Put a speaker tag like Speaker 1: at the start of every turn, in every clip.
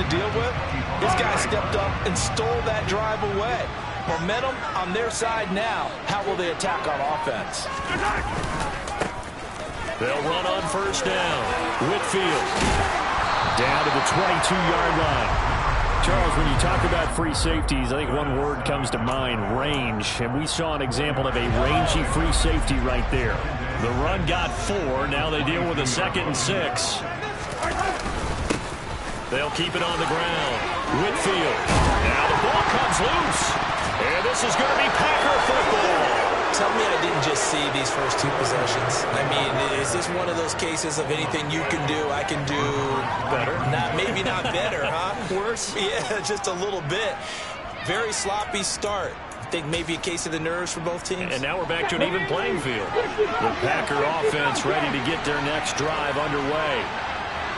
Speaker 1: to deal with. This guy stepped up and stole that drive away. Momentum on their side now. How will they attack on offense?
Speaker 2: They'll run on first down. Whitfield down to the 22-yard line. Charles, when you talk about free safeties, I think one word comes to mind, range. And we saw an example of a rangy free safety right there. The run got 4. Now they deal with a 2nd and 6. They'll keep it on the ground. Whitfield. Now the ball comes loose. And this is going to be Packer football.
Speaker 1: Tell me I didn't just see these first 2 possessions. I mean, is this one of those cases of anything you can do, I can do
Speaker 2: better?
Speaker 1: Maybe not better, huh?
Speaker 2: Worse?
Speaker 1: Yeah, just a little bit. Very sloppy start. I think maybe a case of the nerves for both teams.
Speaker 2: And now we're back to an even playing field. The Packer offense ready to get their next drive underway.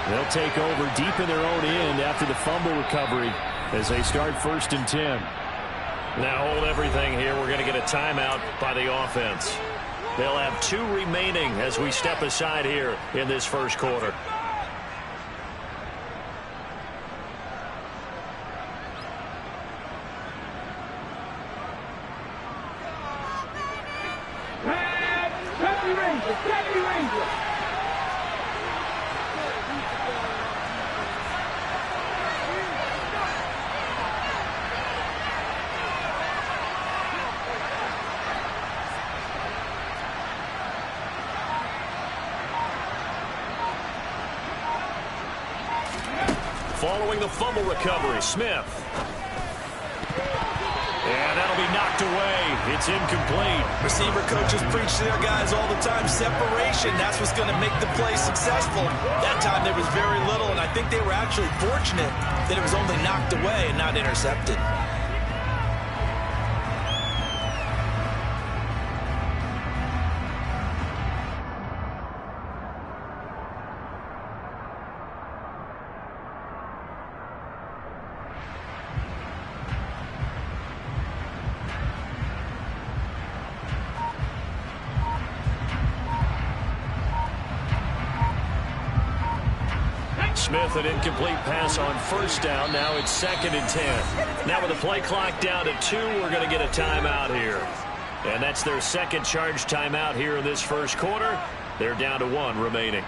Speaker 2: They'll take over deep in their own end after the fumble recovery as they start 1st and 10. Now hold everything here. We're going to get a timeout by the offense. They'll have 2 remaining as we step aside here in this first quarter. Following the fumble recovery, Smith. And that'll be knocked away. It's incomplete.
Speaker 1: Receiver coaches preach to their guys all the time. Separation, that's what's going to make the play successful. That time there was very little, and I think they were actually fortunate that it was only knocked away and not intercepted.
Speaker 2: Smith, an incomplete pass on first down. Now it's 2nd and 10. Now with the play clock down to 2, we're going to get a timeout here. And that's their 2nd charge timeout here in this first quarter. They're down to 1 remaining.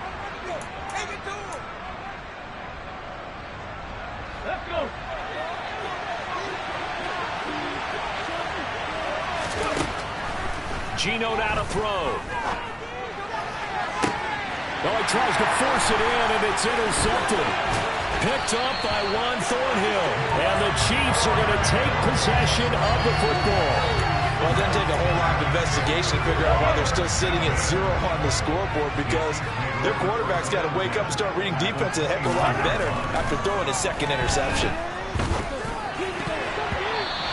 Speaker 3: Let's go.
Speaker 2: Geno now to throw. Oh, he tries to force it in, and it's intercepted. Picked up by Juan Thornhill. And the Chiefs are going to take possession of the football.
Speaker 1: Well, it doesn't take a whole lot of investigation to figure out why they're still sitting at 0 on the scoreboard, because their quarterback's got to wake up and start reading defense a heck of a lot better after throwing his 2nd interception.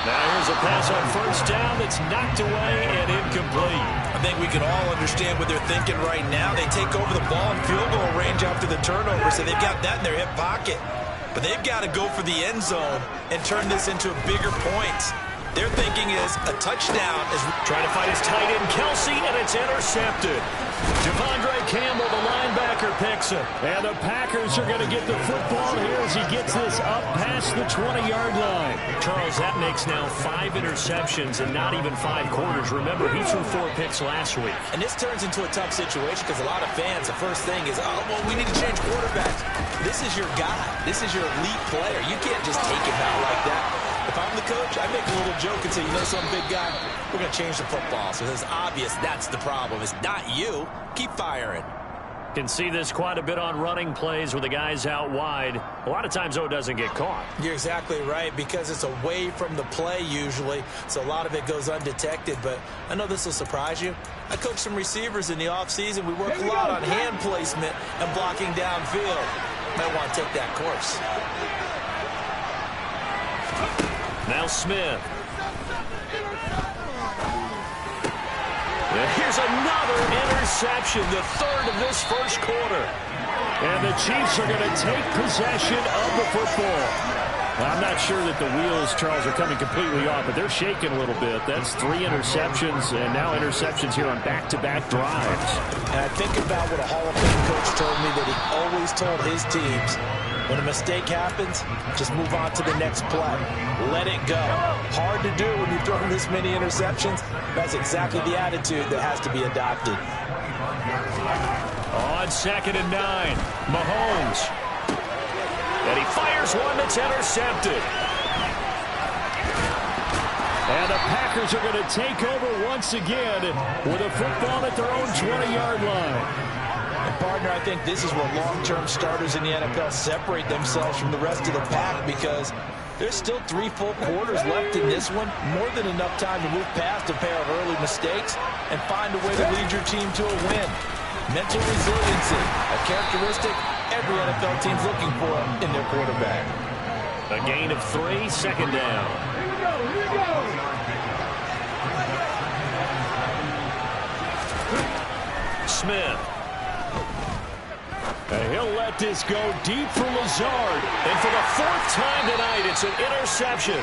Speaker 2: Now here's a pass on first down that's knocked away and incomplete.
Speaker 1: I think we can all understand what they're thinking right now. They take over the ball in field goal range after the turnover, so they've got that in their hip pocket. But they've got to go for the end zone and turn this into a bigger point. Their thinking is a touchdown.
Speaker 2: Trying to fight his tight end, Kelsey, and it's intercepted. Devondre Campbell, the linebacker, picks it. And the Packers are going to get the football here as he gets this up past the 20-yard line.
Speaker 4: Charles, that makes now 5 interceptions and not even 5 quarters. Remember, he threw 4 picks last week.
Speaker 1: And this turns into a tough situation because a lot of fans, the first thing is, oh, well, we need to change quarterbacks. This is your guy. This is your elite player. You can't just take him out like that. If I'm the coach, I make a little joke and say, you know some big guy, we're going to change the football. So it's obvious that's the problem. It's not you. Keep firing.
Speaker 4: Can see this quite a bit on running plays with the guys out wide. A lot of times, though, it doesn't get caught.
Speaker 1: You're exactly right, because it's away from the play usually, so a lot of it goes undetected. But I know this will surprise you. I coached some receivers in the offseason. We work a lot on hand placement and blocking downfield. Might want to take that course.
Speaker 4: Now Smith. And here's another interception, the 3rd of this first quarter.
Speaker 2: And the Chiefs are going to take possession of the football. I'm not sure that the wheels, Charles, are coming completely off, but they're shaking a little bit. That's 3 interceptions, and now interceptions here on back-to-back drives.
Speaker 1: And I think about what a Hall of Fame coach told me, that he always told his teams, When a mistake happens, just move on to the next play. Let it go. Hard to do when you've thrown this many interceptions. That's exactly the attitude that has to be adopted.
Speaker 4: On 2nd and 9, Mahomes. And he fires one that's intercepted. And the Packers are going to take over once again with a football at their own 20-yard line.
Speaker 1: And partner, I think this is where long-term starters in the NFL separate themselves from the rest of the pack, because there's still 3 full quarters left in this one. More than enough time to move past a pair of early mistakes and find a way to lead your team to a win. Mental resiliency, a characteristic every NFL team's looking for in their quarterback.
Speaker 4: A gain of 3, 2nd down. Smith. And he'll let this go deep for Lazard. And for the 4th time tonight, it's an interception.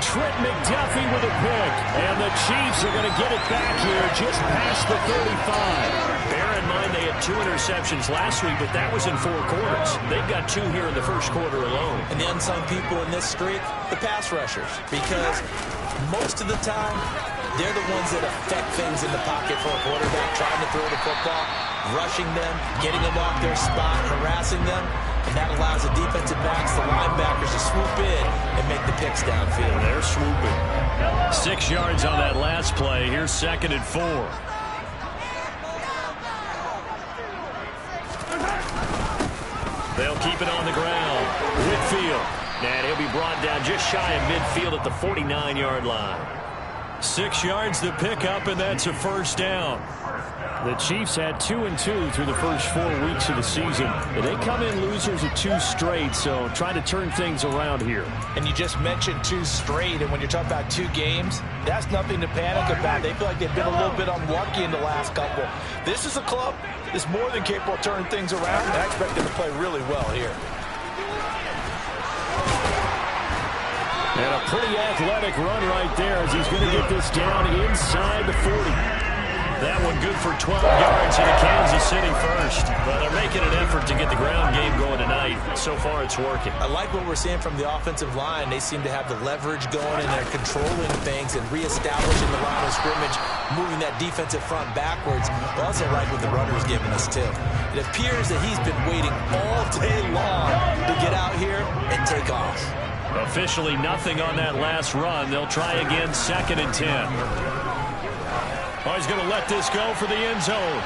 Speaker 4: Trent McDuffie with a pick. And the Chiefs are going to get it back here just past the 35. Bear in mind they had 2 interceptions last week, but that was in 4 quarters. They've got 2 here in the first quarter alone.
Speaker 1: And the unsung people in this streak, the pass rushers. Because most of the time, they're the ones that affect things in the pocket for a quarterback, trying to throw the football, rushing them, getting them off their spot, harassing them, and that allows the defensive backs, the linebackers, to swoop in and make the picks downfield.
Speaker 4: They're swooping. 6 yards on that last play. Here's 2nd and 4. They'll keep it on the ground. Whitfield. And he'll be brought down just shy of midfield at the 49-yard line. 6 yards to pick up, and that's a 1st down.
Speaker 2: The Chiefs had 2-2 through the first 4 weeks of the season. And they come in losers of 2 straight, so trying to turn things around here.
Speaker 1: And you just mentioned 2 straight, and when you're talking about 2 games, that's nothing to panic about. They feel like they've been a little bit unlucky in the last couple. This is a club that's more than capable of turning things around, and I expect them to play really well here.
Speaker 2: And a pretty athletic run right there as he's going to get this down inside the 40.
Speaker 4: That one good for 12 yards into Kansas City first. Well, they're making an effort to get the ground game going tonight. So far, it's working.
Speaker 1: I like what we're seeing from the offensive line. They seem to have the leverage going, and they're controlling things and reestablishing the line of scrimmage, moving that defensive front backwards. I also like what the runner's giving us, too. It appears that he's been waiting all day long to get out here and take off.
Speaker 4: Officially nothing on that last run. They'll try again, 2nd and 10. Oh, he's going to let this go for the end zone.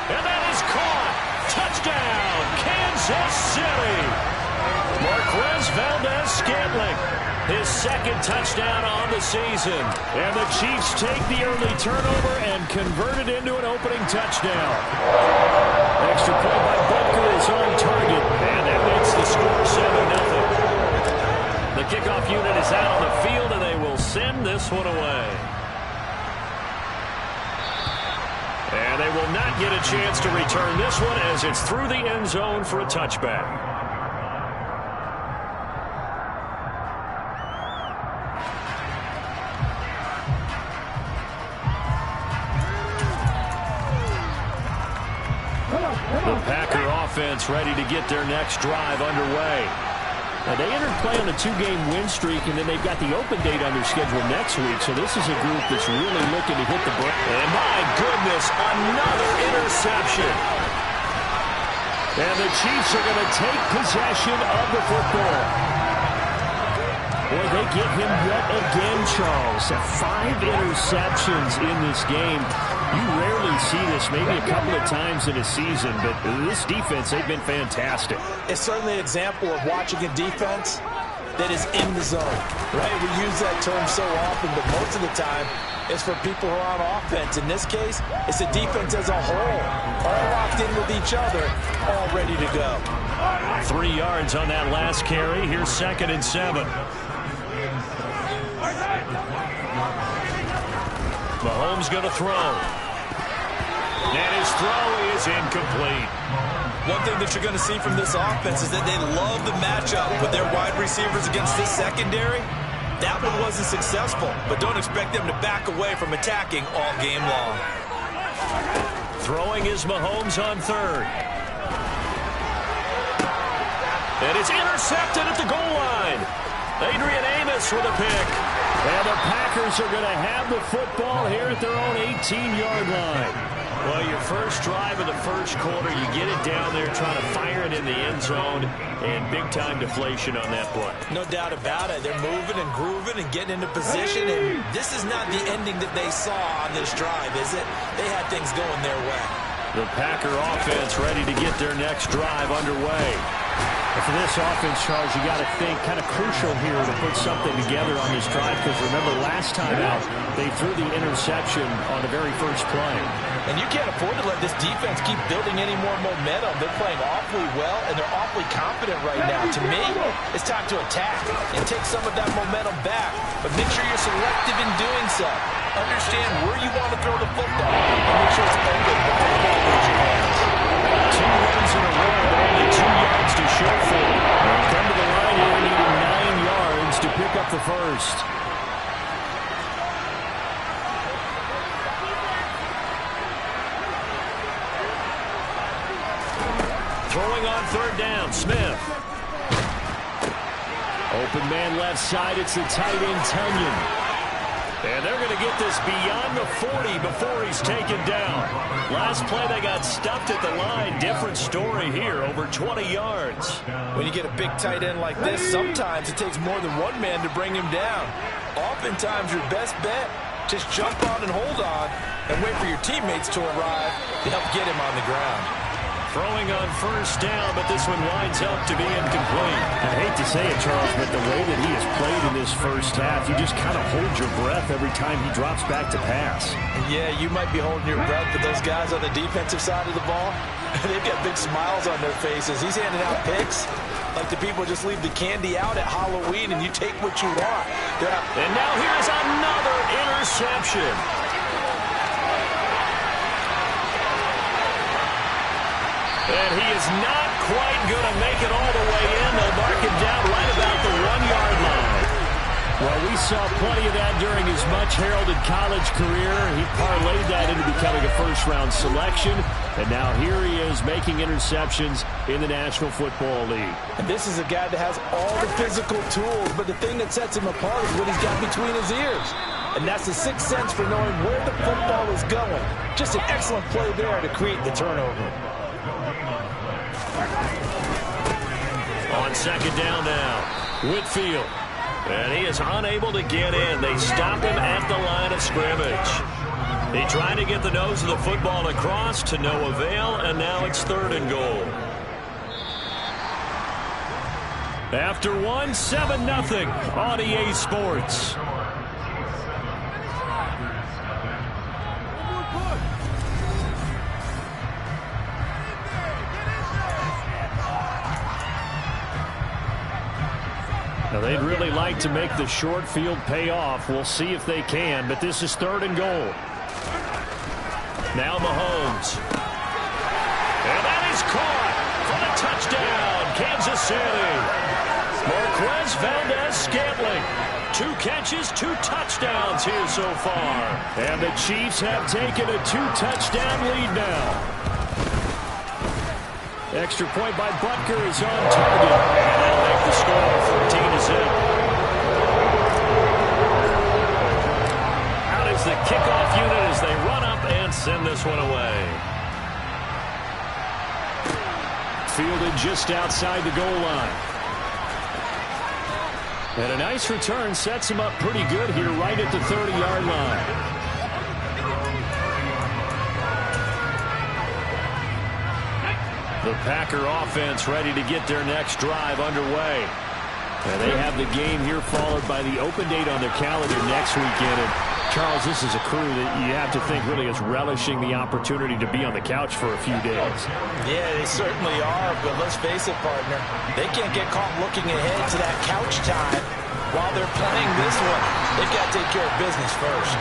Speaker 4: And that is caught. Touchdown, Kansas City. Marquez Valdez-Scantling, his 2nd touchdown on the season. And the Chiefs take the early turnover and convert it into an opening touchdown.
Speaker 2: Extra point by Butker is on target.
Speaker 4: And that makes the score 7-0. The kickoff unit is out on the field, and they will send this one away. And they will not get a chance to return this one as it's through the end zone for a touchback.
Speaker 2: The Packer offense ready to get their next drive underway. Now, they entered play on a 2-game win streak, and then they've got the open date on their schedule next week. So this is a group that's really looking to hit the break.
Speaker 4: And my goodness, another interception.
Speaker 2: And the Chiefs are going to take possession of the football. Boy, they get him yet again, Charles. 5 interceptions in this game. You rarely see this, maybe a couple of times in a season, but this defense, they've been fantastic.
Speaker 1: It's certainly an example of watching a defense that is in the zone, right? We use that term so often, but most of the time, it's for people who are on offense. In this case, it's the defense as a whole, all locked in with each other, all ready to go.
Speaker 4: 3 yards on that last carry. Here's 2nd and 7. Mahomes going to throw. And his throw is incomplete.
Speaker 1: One thing that you're going to see from this offense is that they love the matchup with their wide receivers against this secondary. That one wasn't successful, but don't expect them to back away from attacking all game long.
Speaker 4: Throwing is Mahomes on 3rd. And it's intercepted at the goal line. Adrian Amos with a pick.
Speaker 2: And the Packers are going to have the football here at their own 18-yard line.
Speaker 4: Well, your first drive of the first quarter, you get it down there, trying to fire it in the end zone, and big-time deflation on that play.
Speaker 1: No doubt about it. They're moving and grooving and getting into position, and this is not the ending that they saw on this drive, is it? They had things going their way.
Speaker 2: The Packer offense ready to get their next drive underway. And for this offense, Charles, you got to think kind of crucial here to put something together on this drive, because remember last time out, they threw the interception on the very first play.
Speaker 1: And you can't afford to let this defense keep building any more momentum. They're playing awfully well, and they're awfully confident right now. To me, it's time to attack and take some of that momentum back. But make sure you're selective in doing so. Understand where you want to throw the football, and make sure it's open before the ball leaves your hands.
Speaker 2: 2 runs in a row, but only 2 yards to show for it. They'll come to the line here, needing 9 yards to pick up the first.
Speaker 4: Throwing on third down, Smith.
Speaker 2: Open man left side, it's the tight end, Tunyon.
Speaker 4: And they're going to get this beyond the 40 before he's taken down. Last play, they got stuffed at the line. Different story here, over 20 yards.
Speaker 1: When you get a big tight end like this, sometimes it takes more than one man to bring him down. Oftentimes, your best bet, just jump on and hold on and wait for your teammates to arrive to help get him on the ground.
Speaker 4: Throwing on first down, but this one winds up to be incomplete.
Speaker 2: I hate to say it, Charles, but the way that he has played in this first half, you just kind of hold your breath every time he drops back to pass.
Speaker 1: Yeah, you might be holding your breath, but those guys on the defensive side of the ball, they've got big smiles on their faces. He's handing out picks like the people just leave the candy out at Halloween and you take what you want.
Speaker 4: And now here's another interception. And he is not quite going to make it all the way in. They'll mark him down right about the 1-yard line.
Speaker 2: Well, we saw plenty of that during his much-heralded college career. He parlayed that into becoming a first-round selection. And now here he is making interceptions in the National Football League.
Speaker 1: And this is a guy that has all the physical tools, but the thing that sets him apart is what he's got between his ears. And that's the sixth sense for knowing where the football is going. Just an excellent play there to create the turnover.
Speaker 4: On second down now, Whitfield. And he is unable to get in. They stop him at the line of scrimmage. He tried to get the nose of the football across to no avail, and now it's 3rd and goal. After 7-0 on EA Sports.
Speaker 2: Now, they'd really like to make the short field pay off. We'll see if they can, but this is 3rd and goal.
Speaker 4: Now Mahomes. And that is caught for the touchdown, Kansas City. Marquez Valdez-Scantling. 2 catches, 2 touchdowns here so far.
Speaker 2: And the Chiefs have taken a 2-touchdown lead now. Extra point by Butker is on target.
Speaker 4: And that'll make the score 14-0. Out is the kickoff unit as they run up and send this one away.
Speaker 2: Fielded just outside the goal line. And a nice return sets him up pretty good here right at the 30-yard line. The Packer offense ready to get their next drive underway. And they have the game here followed by the open date on their calendar next weekend. And Charles, this is a crew that you have to think really is relishing the opportunity to be on the couch for a few days.
Speaker 1: Yeah, they certainly are, but let's face it, partner. They can't get caught looking ahead to that couch time while they're playing this one. They've got to take care of business first.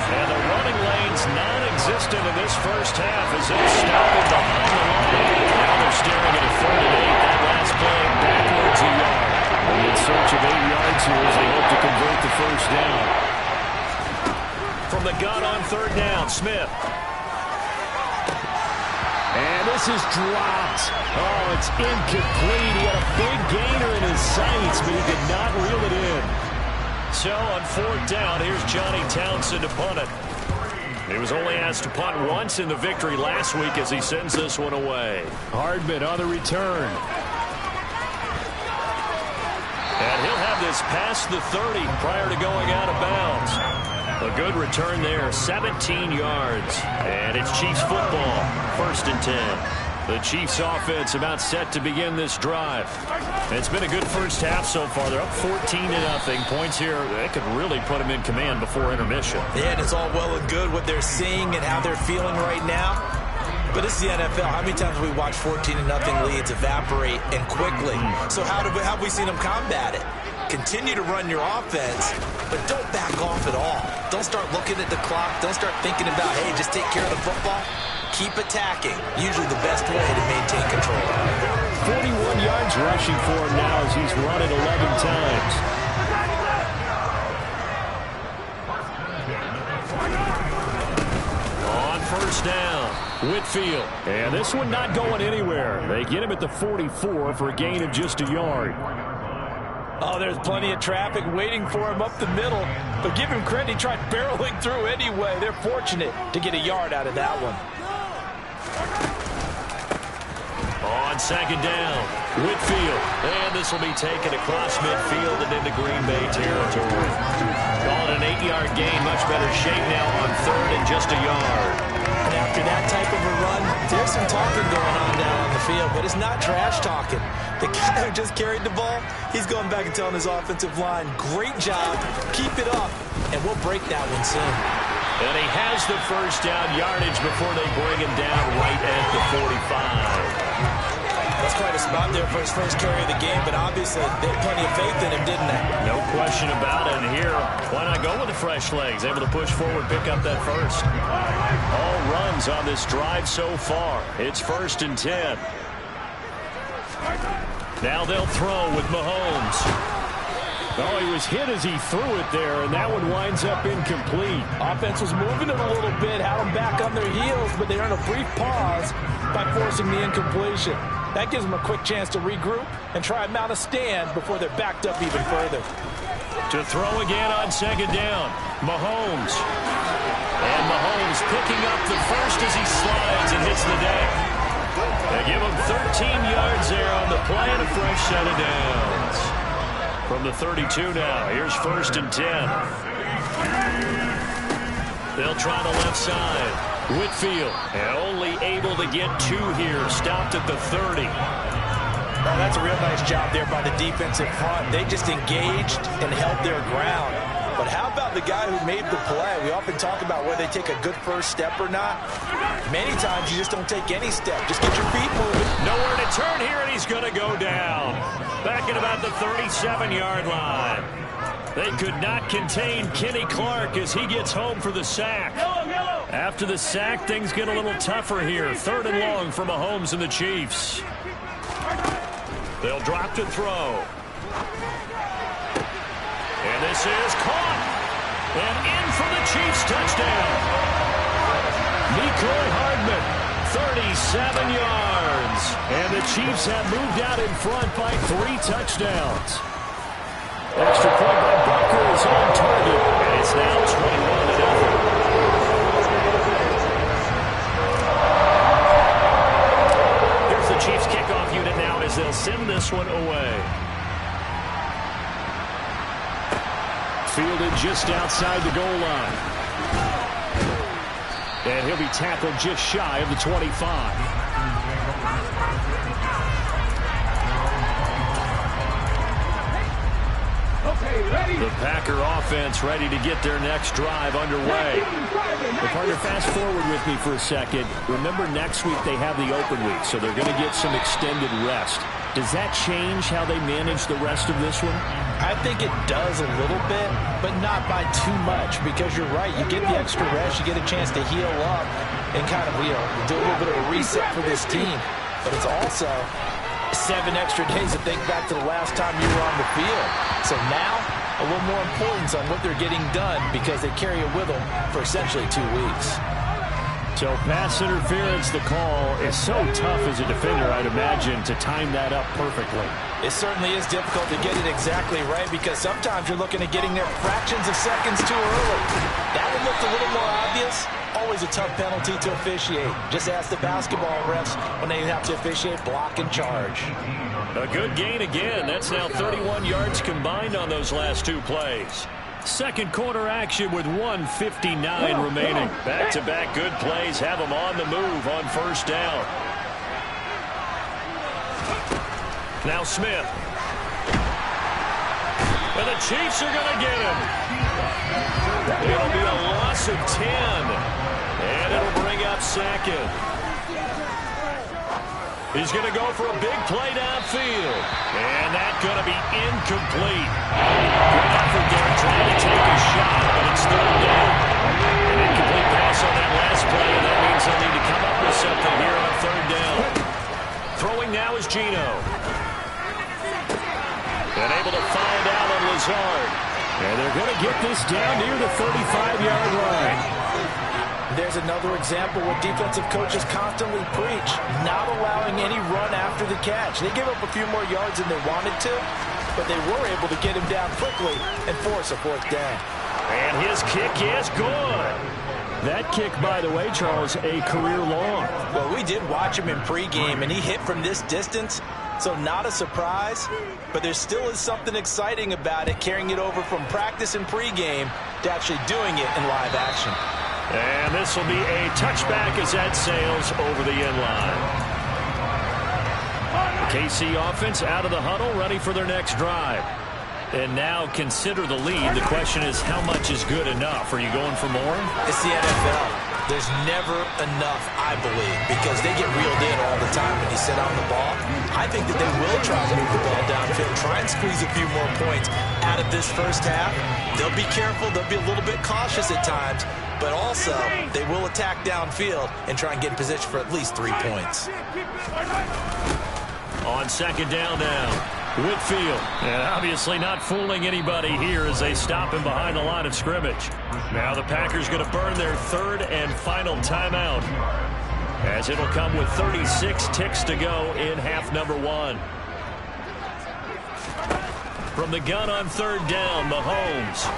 Speaker 4: And the running lane's non-existent in this first half as they stop it behind the line. Now they're staring at a 3rd and 8. That last play backwards a yard.
Speaker 2: And in search of 8 yards here as they hope to convert the first down.
Speaker 4: From the gun on 3rd down, Smith. And this is dropped. Oh, it's incomplete. He had a big gainer in his sights, but he did not reel it in. So on 4th down, here's Johnny Townsend to punt it. He was only asked to punt once in the victory last week as he sends this one away. Hardman on the return. And he'll have this past the 30 prior to going out of bounds. A good return there, 17 yards. And it's Chiefs football, 1st and 10. The Chiefs offense about set to begin this drive. It's been a good first half so far. They're up 14-0. Points here, they could really put them in command before intermission.
Speaker 1: Yeah, and it's all well and good what they're seeing and how they're feeling right now. But this is the NFL. How many times have we watched 14-0 leads evaporate and quickly? So how have we seen them combat it? Continue to run your offense, but don't back off at all. Don't start looking at the clock. Don't start thinking about, hey, just take care of the football. Keep attacking. Usually the best way to maintain control.
Speaker 4: 41 yards rushing for him now as he's run it 11 times. On 1st down, Whitfield. And this one not going anywhere. They get him at the 44 for a gain of just a yard.
Speaker 1: Oh, there's plenty of traffic waiting for him up the middle. But give him credit, he tried barreling through anyway. They're fortunate to get a yard out of that one.
Speaker 4: On 2nd down, Whitfield. And this will be taken across midfield and into Green Bay territory. Call it an 8-yard gain. Much better shape now on 3rd and just a yard.
Speaker 1: And after that type of a run, there's some talking going on down on the field, but it's not trash talking. The guy who just carried the ball, he's going back and telling his offensive line, great job, keep it up, and we'll break that one soon.
Speaker 4: And he has the 1st down yardage before they bring him down right at the 45.
Speaker 1: That's quite a spot there for his first carry of the game, but obviously they had plenty of faith in him, didn't they?
Speaker 4: No question about it. And here, why not go with the fresh legs? Able to push forward, pick up that first. All runs on this drive so far. It's 1st and 10. Now they'll throw with Mahomes. Oh, he was hit as he threw it there, and that one winds up incomplete.
Speaker 1: Offense was moving it a little bit, had them back on their heels, but they earned a brief pause by forcing the incompletion. That gives them a quick chance to regroup and try and mount a stand before they're backed up even further.
Speaker 4: To throw again on 2nd down, Mahomes. And Mahomes picking up the first as he slides and hits the deck. They give him 13 yards there on the play and a fresh set of downs. From the 32 now, here's 1st and 10. They'll try the left side. Whitfield, and only able to get 2 here, stopped at the 30.
Speaker 1: Oh, that's a real nice job there by the defensive front. They just engaged and held their ground. But how about the guy who made the play? We often talk about whether they take a good first step or not. Many times you just don't take any step. Just get your feet moving.
Speaker 4: Nowhere to turn here, and he's going to go down. Back at about the 37-yard line. They could not contain Kenny Clark as he gets home for the sack. After the sack, things get a little tougher here. 3rd and long for Mahomes and the Chiefs. They'll drop to throw. And this is caught. And in for the Chiefs touchdown. Mecole Hardman, 37 yards. And the Chiefs have moved out in front by 3 touchdowns. Extra point by Bucker is on target. And it's now 21-0. Here's the Chiefs kickoff unit now as they'll send this one away. Fielded just outside the goal line. And he'll be tackled just shy of the 25. The Packer offense ready to get their next drive underway. But partner, fast forward with me for a second. Remember, next week they have the open week, so they're going to get some extended rest. Does that change how they manage the rest of this one?
Speaker 1: I think it does a little bit, but not by too much, because you're right. You get the extra rest, you get a chance to heal up and kind of, do a little bit of a reset for this team. But it's also 7 extra days to think back to the last time you were on the field. So now, a little more importance on what they're getting done because they carry it with them for essentially 2 weeks.
Speaker 2: So pass interference, the call is so tough as a defender, I'd imagine, to time that up perfectly.
Speaker 1: It certainly is difficult to get it exactly right because sometimes you're looking at getting there fractions of seconds too early. That one looked a little more obvious. Always a tough penalty to officiate. Just ask the basketball refs when they have to officiate block and charge.
Speaker 2: A good gain again. That's now 31 yards combined on those last two plays. Second quarter action with 1:59 remaining. Back-to-back good plays have them on the move on first down. Now Smith. And the Chiefs are going to get him. It'll be a loss of 10. And it'll bring up second. He's going to go for a big play downfield. And that's going to be incomplete. Good effort there trying to take a shot, but it's third down. An incomplete pass on that last play, and that means they'll need to come up with something here on third down. Throwing now is Geno. And able to find out on Lazard. And they're going to get this down near the 35-yard line.
Speaker 1: There's another example where defensive coaches constantly preach, not allowing any run after the catch. They gave up a few more yards than they wanted to, but they were able to get him down quickly and force a fourth down.
Speaker 2: And his kick is good. That kick, by the way, Charles, a career long.
Speaker 1: Well, we did watch him in pregame, and he hit from this distance, so not a surprise. But there still is something exciting about it, carrying it over from practice and pregame to actually doing it in live action.
Speaker 2: And this will be a touchback as that sails over the end line. The KC offense out of the huddle, ready for their next drive. And now consider the lead. The question is, how much is good enough? Are you going for more?
Speaker 1: It's the NFL. There's never enough, I believe, because they get reeled in all the time when you sit on the ball. I think that they will try to move the ball downfield, try and squeeze a few more points out of this first half. They'll be careful. They'll be a little bit cautious at times, but also they will attack downfield and try and get in position for at least 3 points.
Speaker 2: On second down now, Whitfield. And obviously not fooling anybody here as they stop him behind the line of scrimmage. Now the Packers going to burn their third and final timeout, as it'll come with 36 ticks to go in half number one. From the gun on third down, Mahomes.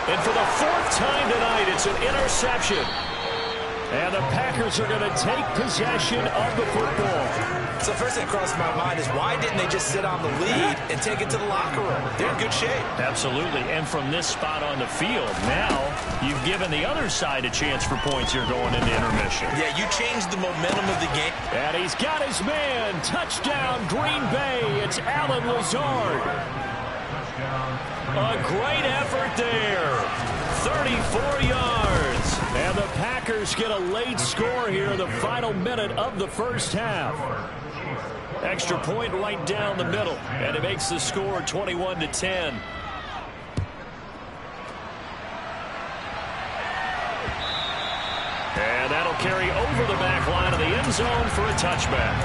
Speaker 2: And for the fourth time tonight, it's an interception. And the Packers are going to take possession of the football.
Speaker 1: So first thing that crossed my mind is, why didn't they just sit on the lead and take it to the locker room? They're in good shape.
Speaker 2: Absolutely. And from this spot on the field, now you've given the other side a chance for points here going into intermission.
Speaker 1: Yeah, you changed the momentum of the game.
Speaker 2: And he's got his man. Touchdown, Green Bay. It's Alan Lazard. A great effort there. 34 yards. And the Packers get a late score here in the final minute of the first half. Extra point right down the middle, and it makes the score 21-10. And that'll carry over the back line of the end zone for a touchback.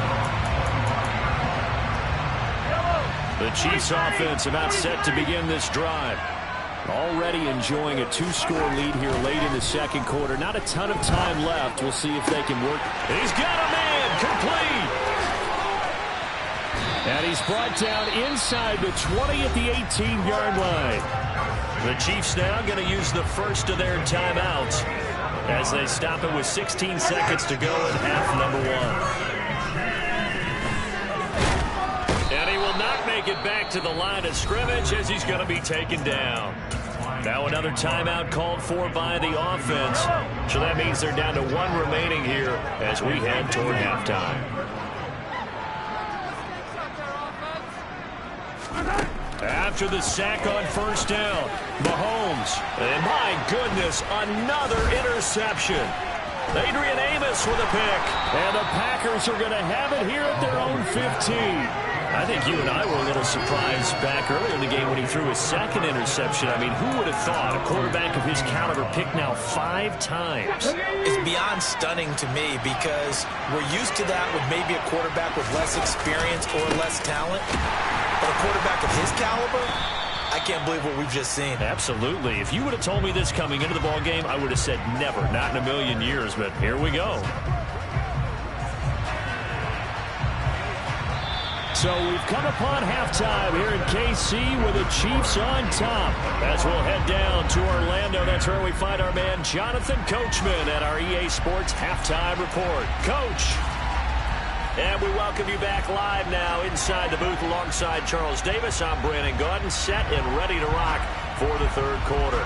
Speaker 2: The Chiefs offense about set to begin this drive. Already enjoying a two-score lead here late in the second quarter. Not a ton of time left. We'll see if they can work. He's got a man complete. And he's brought down inside the 20 at the 18-yard line. The Chiefs now going to use the first of their timeouts as they stop it with 16 seconds to go in half number one. And he will not make it back to the line of scrimmage as he's going to be taken down. Now another timeout called for by the offense. So that means they're down to one remaining here as we head toward halftime. After the sack on first down, Mahomes. And my goodness, another interception. Adrian Amos with a pick. And the Packers are going to have it here at their own 15. I think you and I were a little surprised back earlier in the game when he threw his second interception. I mean, who would have thought a quarterback of his caliber picked now 5 times?
Speaker 1: It's beyond stunning to me because we're used to that with maybe a quarterback with less experience or less talent. But a quarterback of his caliber, I can't believe what we've just seen.
Speaker 2: Absolutely. If you would have told me this coming into the ball game, I would have said never, not in a million years, but here we go. So we've come upon halftime here in KC with the Chiefs on top. As we'll head down to Orlando, that's where we find our man Jonathan Coachman at our EA Sports Halftime Report. Coach. And we welcome you back live now inside the booth alongside Charles Davis. I'm Brandon Gaudin, set and ready to rock for the third quarter.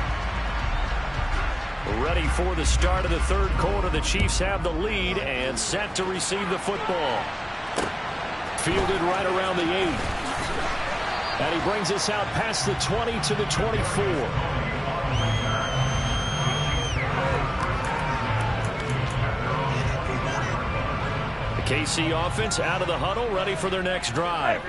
Speaker 2: Ready for the start of the third quarter. The Chiefs have the lead and set to receive the football. Fielded right around the 8. And he brings us out past the 20 to the 24. KC offense out of the huddle, ready for their next drive.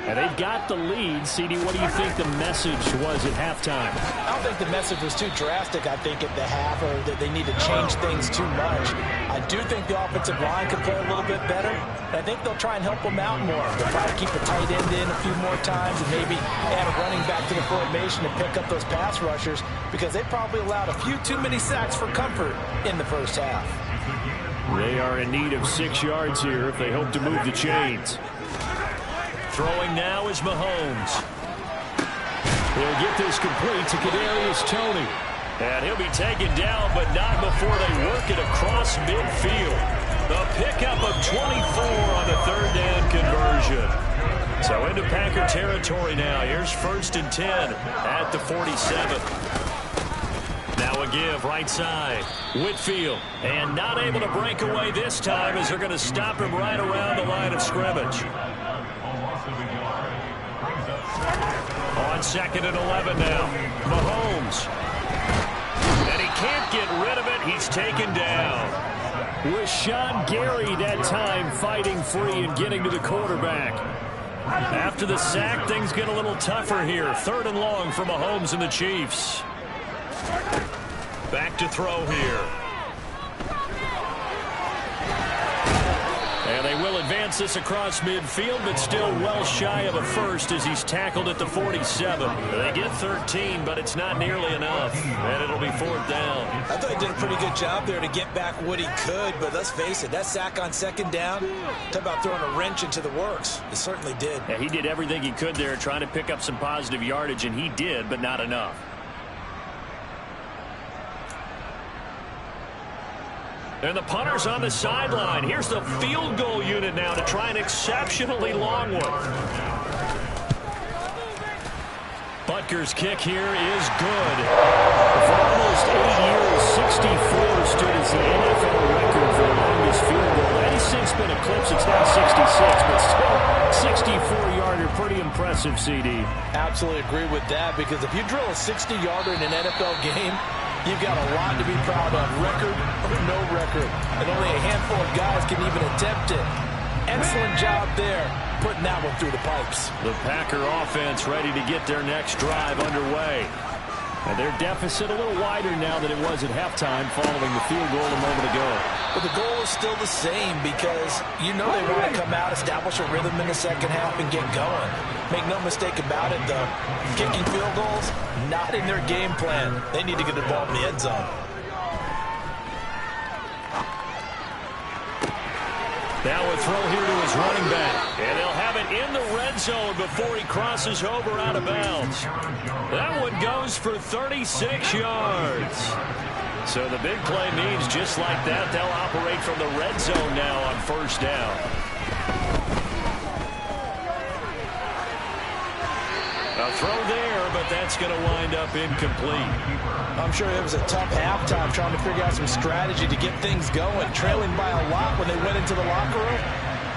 Speaker 2: And they've got the lead. CD, what do you think the message was at halftime?
Speaker 3: I don't think the message was too drastic, I think, at the half, or that they need to change things too much. I do think the offensive line could play a little bit better. And I think they'll try and help them out more. They'll try to keep a tight end in a few more times and maybe add a running back to the formation to pick up those pass rushers, because they probably allowed a few too many sacks for comfort in the first half.
Speaker 2: They are in need of 6 yards here if they hope to move the chains. Throwing now is Mahomes. He'll get this complete to Kadarius Toney. And he'll be taken down, but not before they work it across midfield. The pickup of 24 on the third down conversion. So into Packer territory now. Here's 1st and 10 at the 47. Now a give right side. Whitfield. And not able to break away this time as they're going to stop him right around the line of scrimmage. On 2nd and 11 now. Mahomes. And he can't get rid of it. He's taken down. With Sean Gary that time fighting free and getting to the quarterback. After the sack, things get a little tougher here. 3rd and long for Mahomes and the Chiefs. Back to throw here. And they will advance this across midfield, but still well shy of a first as he's tackled at the 47. They get 13, but it's not nearly enough. And it'll be 4th down.
Speaker 1: I thought he did a pretty good job there to get back what he could, but let's face it, that sack on 2nd down, talk about throwing a wrench into the works. It certainly did.
Speaker 2: Yeah, he did everything he could there trying to pick up some positive yardage, and he did, but not enough. And the punter's on the sideline. Here's the field goal unit now to try an exceptionally long one. Butker's kick here is good. For almost 8 years, 64 stood as the NFL record for the longest field goal. That has since been eclipsed. It's now 66, but still 64-yarder. Pretty impressive, CD.
Speaker 3: Absolutely agree with that, because if you drill a 60-yarder in an NFL game, you've got a lot to be proud of, record or no record. And only a handful of guys can even attempt it. Excellent job there, putting that one through the pipes.
Speaker 2: The Packer offense ready to get their next drive underway. And their deficit a little wider now than it was at halftime following the field goal a moment ago.
Speaker 3: But the goal is still the same, because you know they want to come out, establish a rhythm in the second half, and get going. Make no mistake about it, though. Kicking field goals, not in their game plan. They need to get the ball in the end zone.
Speaker 2: Now a throw here to his running back. And they'll have it in the red zone before he crosses over out of bounds. That one goes for 36 yards. So the big play means just like that, they'll operate from the red zone now on 1st down. A throw there, but that's going to wind up incomplete.
Speaker 3: I'm sure it was a tough halftime trying to figure out some strategy to get things going. Trailing by a lot when they went into the locker room.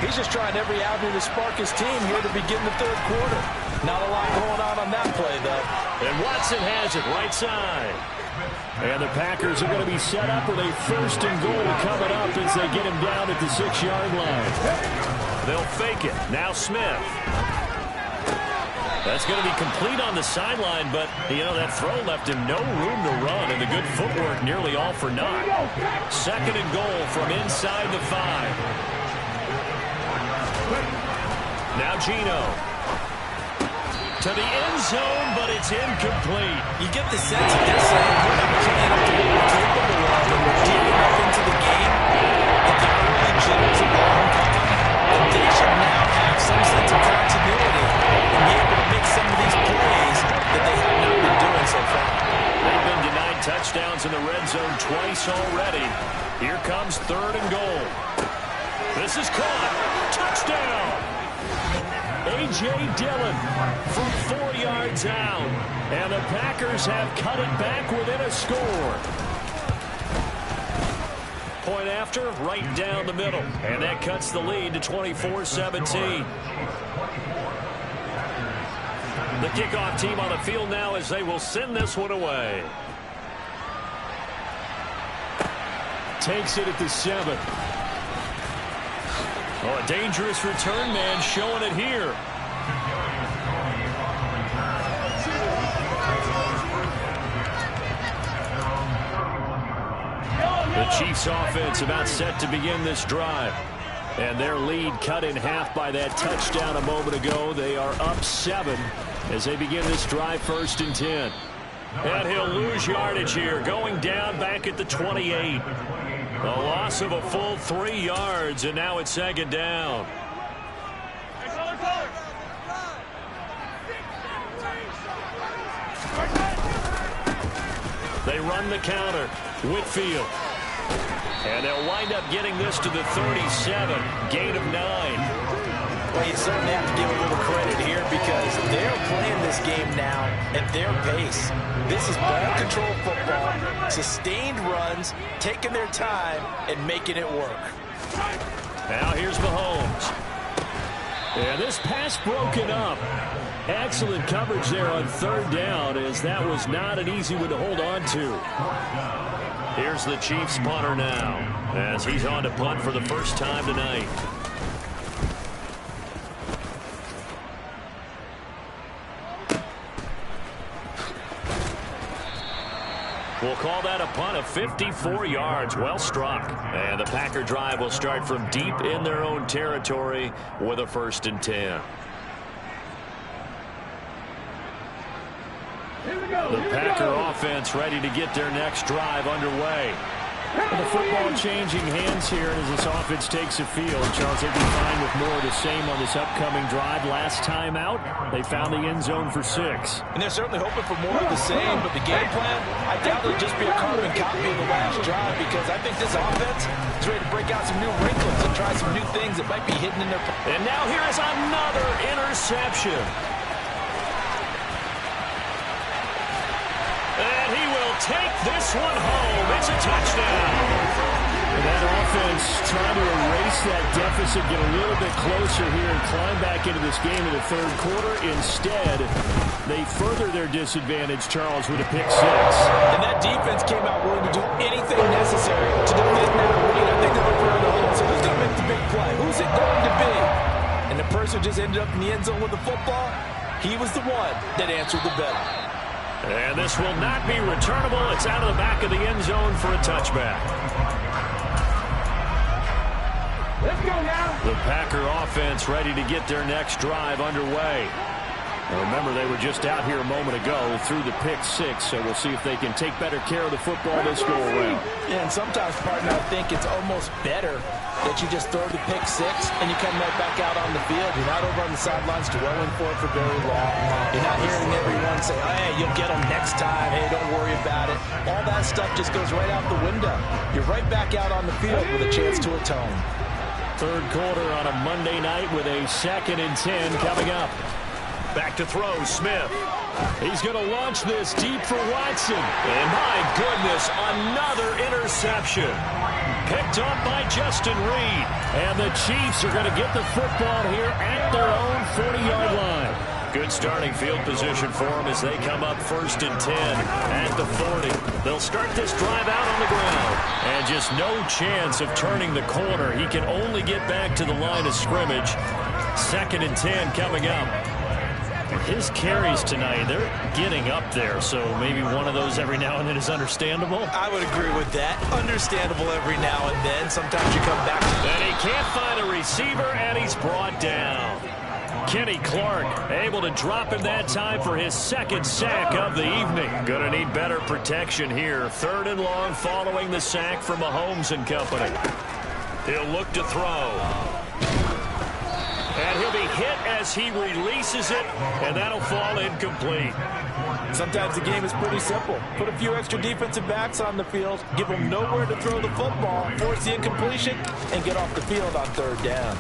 Speaker 3: He's just trying every avenue to spark his team here to begin the third quarter. Not a lot going on that play, though.
Speaker 2: And Watson has it right side. And the Packers are going to be set up with a 1st and goal coming up as they get him down at the 6-yard line. They'll fake it. Now Smith. That's going to be complete on the sideline, but, you know, that throw left him no room to run, and the good footwork nearly all for naught. 2nd and goal from inside the 5. Now Geno.
Speaker 4: to the end zone, but it's incomplete.
Speaker 1: You get the sense that they're saying we're not playing up to what we're capable of, and we're deep enough into the game that the early jitters are long gone, and they should now have some sense of continuity and be able to make some of these plays that they have not been doing so far.
Speaker 2: They've been denied touchdowns in the red zone twice already. Here comes 3rd and goal. This is caught. Touchdown! A.J. Dillon from 4 yards out. And the Packers have cut it back within a score. Point after, right down the middle. And that cuts the lead to 24-17. The kickoff team on the field now as they will send this one away.
Speaker 4: Takes it at the 7.
Speaker 2: Oh, a dangerous return man showing it here. The Chiefs offense about set to begin this drive. And their lead cut in half by that touchdown a moment ago. They are up 7 as they begin this drive 1st and 10. And he'll lose yardage here, going down back at the 28. A loss of a full 3 yards, and now it's 2nd down. They run the counter. Whitfield. And they'll wind up getting this to the 37. Gain of 9.
Speaker 3: Well, you certainly have to give a little credit here because they're playing this game now at their pace. This is ball control football, sustained runs, taking their time, and making it work.
Speaker 2: Now here's Mahomes.
Speaker 4: And this pass broken up. Excellent coverage there on 3rd down, as that was not an easy one to hold on to.
Speaker 2: Here's the Chiefs punter now, as he's on to punt for the first time tonight. We'll call that a punt of 54 yards. Well struck. And the Packer drive will start from deep in their own territory with a 1st and 10. The Packer offense ready to get their next drive underway.
Speaker 4: The football changing hands here as this offense takes the field. Charles, they'll be fine with more of the same on this upcoming drive. Last time out, they found the end zone for 6.
Speaker 3: And they're certainly hoping for more of the same, but the game plan, I doubt it'll just be a carbon copy of the last drive because I think this offense is ready to break out some new wrinkles and try some new things that might be hidden in their...
Speaker 2: And now here is another interception. And he will take this one home. It's a touchdown.
Speaker 4: And that offense trying to erase that deficit, get a little bit closer here and climb back into this game in the 3rd quarter. Instead, they further their disadvantage, Charles, with a pick 6.
Speaker 3: And that defense came out willing to do anything necessary to defend that lead. I think they're looking around the hole. So who's going to make the big play? Who's it going to be? And the person just ended up in the end zone with the football. He was the one that answered the bell.
Speaker 2: And this will not be returnable. It's out of the back of the end zone for a touchback.
Speaker 5: Let's go now.
Speaker 2: The Packer offense ready to get their next drive underway. And remember, they were just out here a moment ago through the pick 6, so we'll see if they can take better care of the football this go around.
Speaker 3: Yeah, and sometimes, partner, I think it's almost better that you just throw the pick 6 and you come right back out on the field. You're not over on the sidelines dwelling for it for very long. You're not hearing everyone say, hey, you'll get them next time. Hey, don't worry about it. All that stuff just goes right out the window. You're right back out on the field with a chance to atone.
Speaker 2: 3rd quarter on a Monday night with a 2nd and 10 coming up. Back to throw, Smith.
Speaker 4: He's going to launch this deep for Watson.
Speaker 2: And my goodness, another interception. Picked up by Justin Reed.
Speaker 4: And the Chiefs are going to get the football here at their own 40-yard line.
Speaker 2: Good starting field position for them as they come up 1st and 10 at the 40. They'll start this drive out on the ground. And just no chance of turning the corner. He can only get back to the line of scrimmage. 2nd and 10 coming up. His carries tonight, they're getting up there, so maybe one of those every now and then is understandable.
Speaker 3: I would agree with that. Understandable every now and then. Sometimes you come back.
Speaker 2: And he can't find a receiver, and he's brought down. Kenny Clark able to drop him that time for his second sack of the evening. Going to need better protection here. 3rd and long following the sack from Mahomes and company. He'll look to throw. And he'll be hit as he releases it, and that'll fall incomplete.
Speaker 3: Sometimes the game is pretty simple. Put a few extra defensive backs on the field, give them nowhere to throw the football, force the incompletion, and get off the field on 3rd down.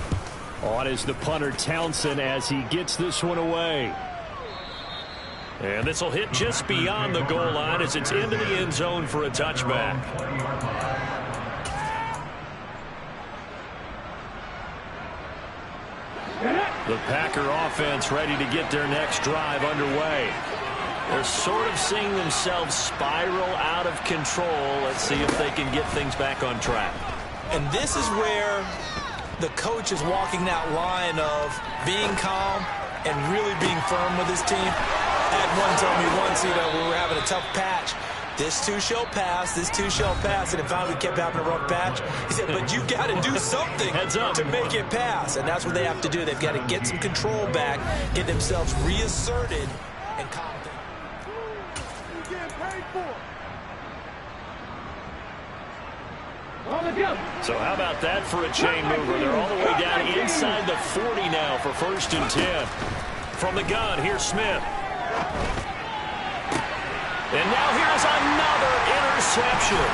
Speaker 2: On is the punter Townsend as he gets this one away. And this will hit just beyond the goal line as it's into the end zone for a touchback. The Packer offense ready to get their next drive underway. They're sort of seeing themselves spiral out of control. Let's see if they can get things back on track.
Speaker 3: And this is where the coach is walking that line of being calm and really being firm with his team. I had one tell me once, we were having a tough patch. This too shall pass, this too shall pass. And finally we kept having a rough patch. He said, but you got to do something to make it pass. And that's what they have to do. They've got to get some control back, get themselves reasserted, and calm down.
Speaker 2: So how about that for a chain mover? They're all the way down inside the 40 now for 1st and 10. From the gun, here's Smith. And now here's another interception.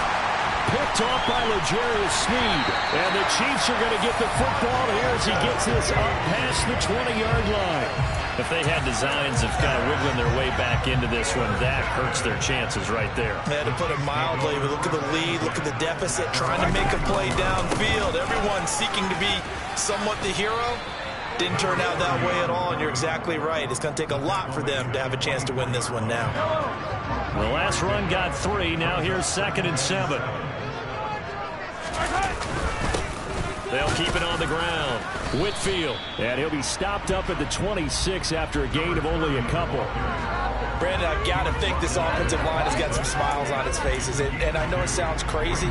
Speaker 2: Picked off by L'Jarius Sneed. And the Chiefs are going to get the football here as he gets this up past the 20-yard line. If they had designs of kind of wiggling their way back into this one, that hurts their chances right there.
Speaker 3: Yeah, to put it mildly, but look at the lead, look at the deficit, trying to make a play downfield. Everyone seeking to be somewhat the hero. Didn't turn out that way at all, and you're exactly right. It's going to take a lot for them to have a chance to win this one now.
Speaker 2: The last run got 3. Now here's 2nd and 7. They'll keep it on the ground. Whitfield. And he'll be stopped up at the 26 after a gain of only a couple.
Speaker 3: Brandon, I've got to think this offensive line has got some smiles on its faces. And I know it sounds crazy,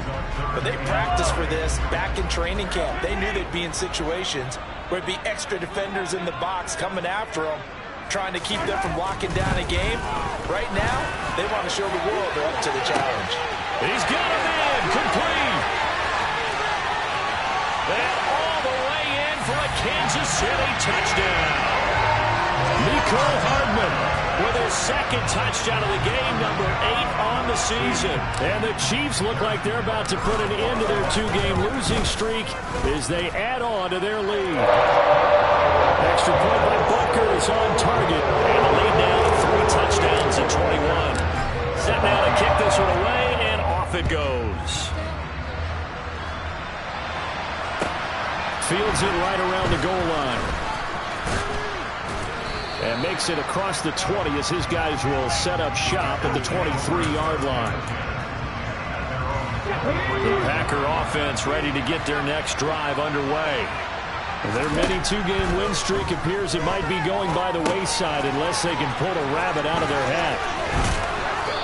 Speaker 3: but they practiced for this back in training camp. They knew they'd be in situations where it'd be extra defenders in the box coming after them, trying to keep them from locking down a game. Right now, they want to show the world they're up to the challenge.
Speaker 2: He's got him in. Complete. And all the way in for a Kansas City touchdown. Mecole Hardman with his 2nd touchdown of the game, number 8 on the season. And the Chiefs look like they're about to put an end to their 2-game losing streak as they add on to their lead. Extra point by Butker is on target. And the lead now to 3 touchdowns at 21. Set now to kick this one away, and off it goes. Fields it right around the goal line. And makes it across the 20 as his guys will set up shop at the 23-yard line. The Packer offense ready to get their next drive underway. Their mini 2-game win streak appears it might be going by the wayside unless they can pull a rabbit out of their hat.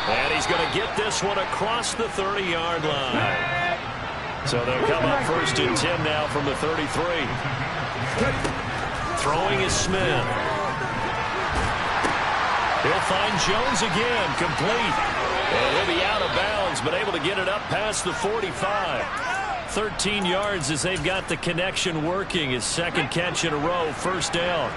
Speaker 2: And he's going to get this one across the 30-yard line. So they'll come up 1st and 10 now from the 33. Throwing is Smith. He'll find Jones again, complete. And he'll be out of bounds, but able to get it up past the 45. 13 yards as they've got the connection working. His 2nd catch in a row, 1st down.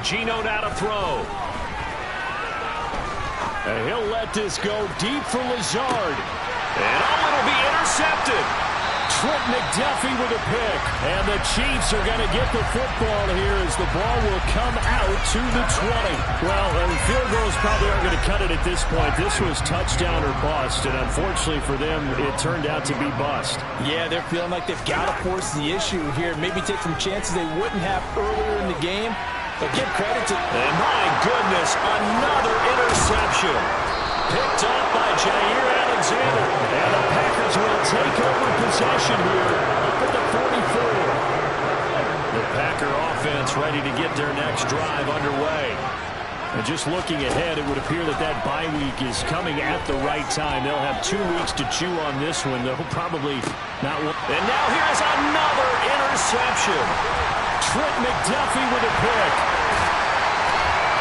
Speaker 2: Geno now to throw. And he'll let this go deep for Lazard. And it'll be intercepted. Trent McDuffie with a pick. And the Chiefs are going to get the football here as the ball will come out to the 20. Well, field goals probably aren't going to cut it at this point. This was touchdown or bust, and unfortunately for them, it turned out to be bust.
Speaker 3: Yeah, they're feeling like they've got to force the issue here. Maybe take some chances they wouldn't have earlier in the game. But give credit to...
Speaker 2: And my goodness, another interception. Picked up by Jair Alexander. And the Packers will take over possession here up at the 44. The Packer offense ready to get their next drive underway. And just looking ahead, it would appear that that bye week is coming at the right time. They'll have 2 weeks to chew on this one. They'll probably not.
Speaker 4: And now here's another interception. Trent McDuffie with a pick.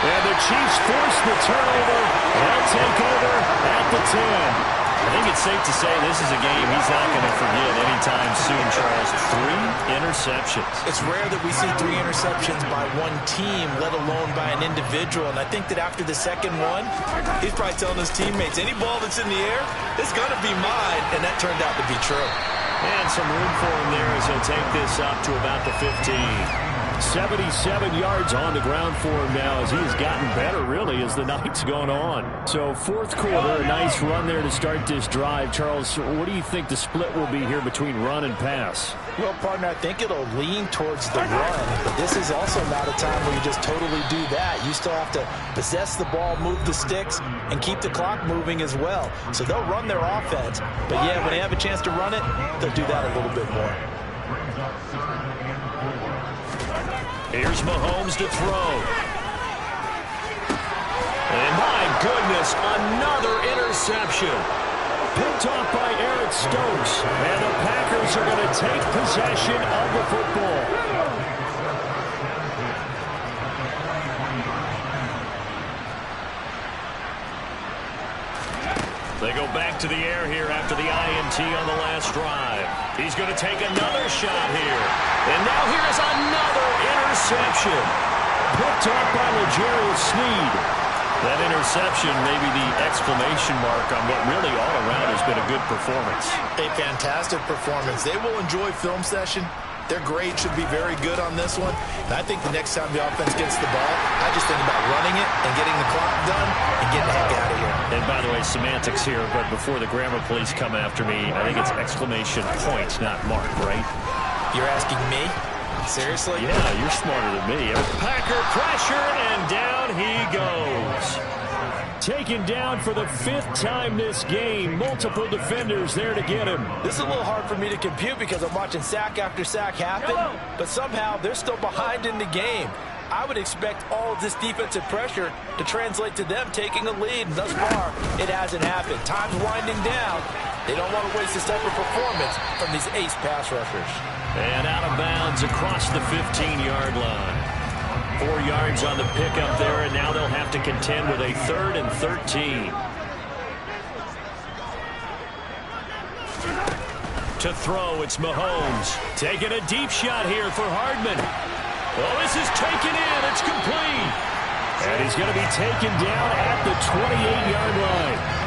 Speaker 4: And the Chiefs force the turnover. They'll take over at the 10.
Speaker 2: I think it's safe to say this is a game he's not going to forget anytime soon, Charles. 3 interceptions.
Speaker 3: It's rare that we see 3 interceptions by one team, let alone by an individual. And I think that after the second one, he's probably telling his teammates, any ball that's in the air, it's going to be mine. And that turned out to be true.
Speaker 2: And some room for him there as he'll take this up to about the 15.
Speaker 4: 77 yards on the ground for him now as he's gotten better, really, as the night's gone on.
Speaker 2: So fourth quarter, a nice run there to start this drive. Charles, what do you think the split will be here between run and pass?
Speaker 3: Well, partner, I think it'll lean towards the run, but this is also not a time where you just totally do that. You still have to possess the ball, move the sticks, and keep the clock moving as well. So they'll run their offense, but yeah, when they have a chance to run it, they'll do that a little bit more.
Speaker 4: Here's Mahomes to throw. And my goodness, another interception.
Speaker 2: Picked off by Eric Stokes. And the Packers are going to take possession of the football.
Speaker 4: They go back to the air here after the INT on the last drive. He's going to take another shot here. And now here's another interception.
Speaker 2: Picked off by L'Jarius Sneed. That interception may be the exclamation mark on what really all around has been a good performance.
Speaker 3: A fantastic performance. They will enjoy film session. Their grade should be very good on this one. And I think the next time the offense gets the ball, I just think about running it and getting the clock done and getting the heck out of here.
Speaker 2: And by the way, semantics here, but before the grammar police come after me, I think it's exclamation point, not mark, right?
Speaker 3: You're asking me? Seriously?
Speaker 2: Yeah, you're smarter than me.
Speaker 4: Packer pressure, and down he goes.
Speaker 2: Taken down for the 5th time this game. Multiple defenders there to get him.
Speaker 3: This is a little hard for me to compute because I'm watching sack after sack happen, but somehow they're still behind in the game. I would expect all of this defensive pressure to translate to them taking a lead, and thus far, it hasn't happened. Time's winding down. They don't want to waste this type of performance from these ace pass rushers.
Speaker 4: And out of bounds across the 15-yard line. 4 yards on the pickup there, and now they'll have to contend with a 3rd and 13. To throw, it's Mahomes. Taking a deep shot here for Hardman. Oh, this is taken in. It's complete.
Speaker 2: And he's going to be taken down at the 28-yard line.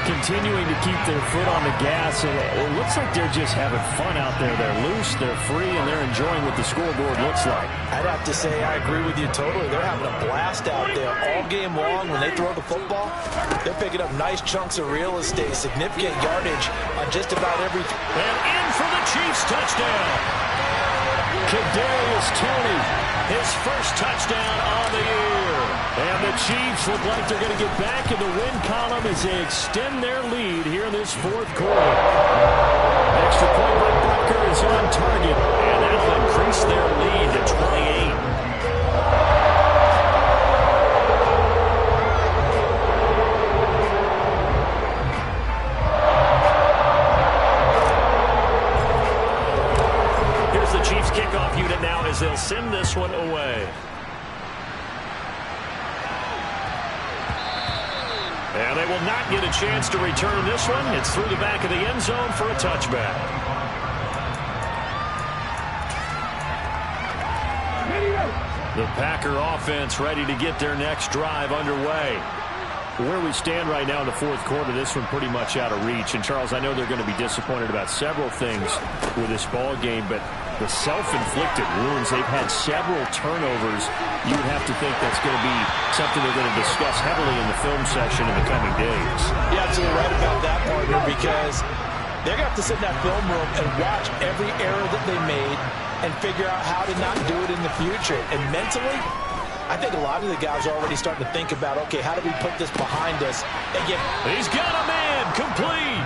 Speaker 2: Continuing to keep their foot on the gas, and it looks like they're just having fun out there. They're loose, they're free, and they're enjoying what the scoreboard looks like.
Speaker 3: I'd have to say I agree with you totally. They're having a blast out there all game long. When they throw the football, they're picking up nice chunks of real estate, significant yardage on just about every.
Speaker 4: And in for the Chiefs touchdown.
Speaker 2: Kadarius Toney,
Speaker 4: his first touchdown on the year.
Speaker 2: And the Chiefs look like they're going to get back in the win column as they extend their lead here in this 4th quarter. Extra point by Butker is on target,
Speaker 4: and that'll increase their lead to 28. Here's the Chiefs kickoff unit now as they'll send this one away. And they will not get a chance to return this one. It's through the back of the end zone for a touchback.
Speaker 2: The Packer offense ready to get their next drive underway. Where we stand right now in the 4th quarter, this one pretty much out of reach. And, Charles, I know they're going to be disappointed about several things with this ball game, but the self-inflicted wounds, they've had several turnovers. You would have to think that's going to be something they're going to discuss heavily in the film session in the coming days.
Speaker 3: You're absolutely right about that, partner, because they're going to have to sit in that film room and watch every error that they made and figure out how to not do it in the future. And mentally, I think a lot of the guys are already starting to think about, okay, how do we put this behind us? And
Speaker 4: he's got a man, complete.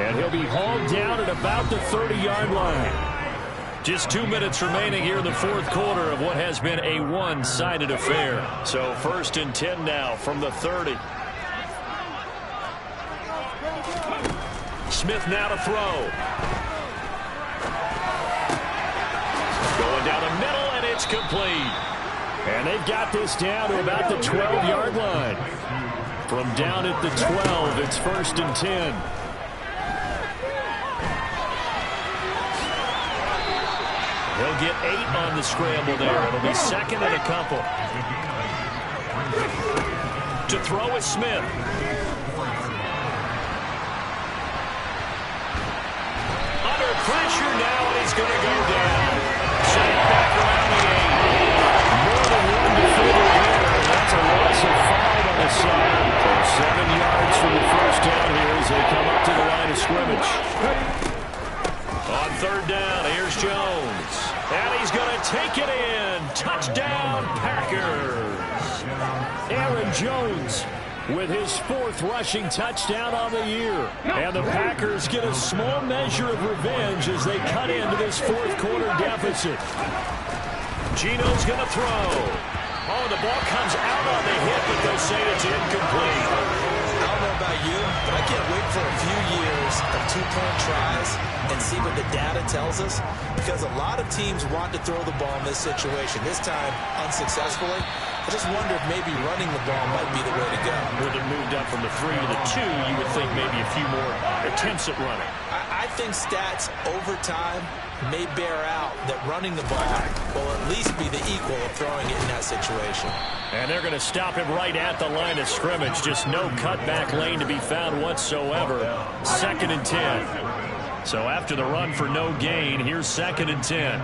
Speaker 2: And he'll be hauled down at about the 30-yard line. Just 2 minutes remaining here in the fourth quarter of what has been a one-sided affair. So 1st and 10 now from the 30. Smith now to throw. Going down the middle, and it's complete. And they've got this down to about the 12-yard line. From down at the 12, it's 1st and 10. He'll get 8 on the scramble there. It'll be 2nd and a couple. To throw is Smith. Under pressure now, and he's going to go down. Sent back around the 8. More than one defender here, and that's a loss of 5 on the side. 7 yards from the first down here as they come up to the line of scrimmage. On 3rd down, here's Jones. And he's going to take it in. Touchdown, Packers. Aaron Jones with his 4th rushing touchdown on the year. And the Packers get a small measure of revenge as they cut into this fourth quarter deficit. Geno's going to throw. Oh, the ball comes out on the hit, but they'll say it's incomplete.
Speaker 1: I don't know about you, but I can't wait for a few years of 2-point tries and see what the data tells us, because a lot of teams want to throw the ball in this situation. This time, unsuccessfully. I just wonder if maybe running the ball might be the way to go.
Speaker 2: With it moved up from the 3 to the 2, you would think maybe a few more attempts at running.
Speaker 1: I think stats over time may bear out that running the ball will at least be the equal of throwing it in that situation.
Speaker 2: And they're going to stop him right at the line of scrimmage. Just no cutback lane to be found whatsoever. 2nd and 10. So after the run for no gain, here's 2nd and 10.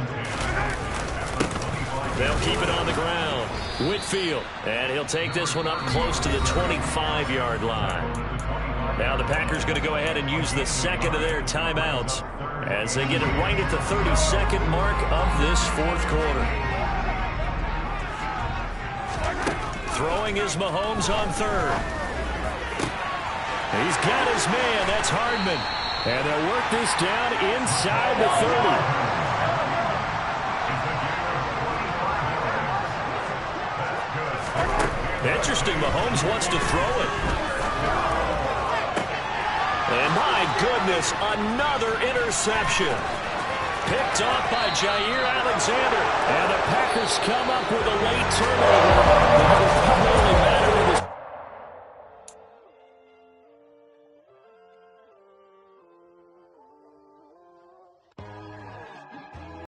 Speaker 2: They'll keep it on the ground. Whitfield, and he'll take this one up close to the 25-yard line. Now the Packers going to go ahead and use the 2nd of their timeouts as they get it right at the 32nd mark of this fourth quarter. Throwing is Mahomes on 3rd. He's got his man. That's Hardman. And they'll work this down inside the 30. Interesting, Mahomes wants to throw it. And my goodness, another interception. Picked off by Jair Alexander. And the Packers come up with a late turnover.